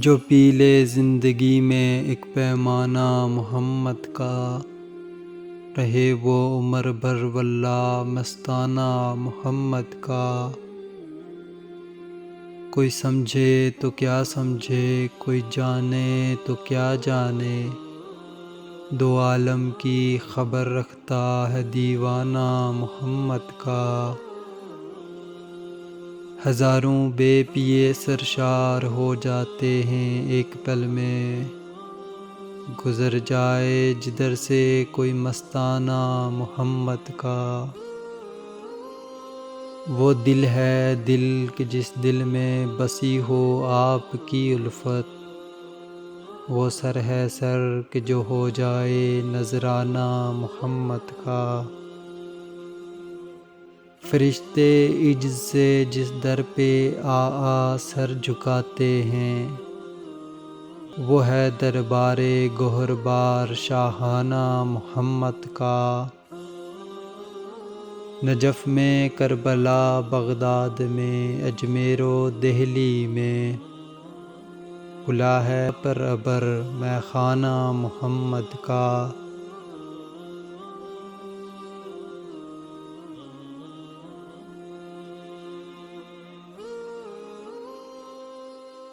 جو پی لے زندگی میں ایک پیمانہ محمد کا، رہے وہ عمر بھر واللہ مستانہ محمد کا۔ کوئی سمجھے تو کیا سمجھے، کوئی جانے تو کیا جانے، دو عالم کی خبر رکھتا ہے دیوانہ محمد کا۔ ہزاروں بے پیے سرشار ہو جاتے ہیں ایک پل میں، گزر جائے جدھر سے کوئی مستانہ محمد کا۔ وہ دل ہے دل کہ جس دل میں بسی ہو آپ کی الفت، وہ سر ہے سر کہ جو ہو جائے نذرانہ محمد کا۔ فرشتے عجز سے جس در پہ آ سر جھکاتے ہیں، وہ ہے دربار گہر بار شاہانہ محمد کا۔ نجف میں، کربلا، بغداد میں، اجمیر و دہلی میں، کھلا ہے پر ابر مے خانہ محمد کا۔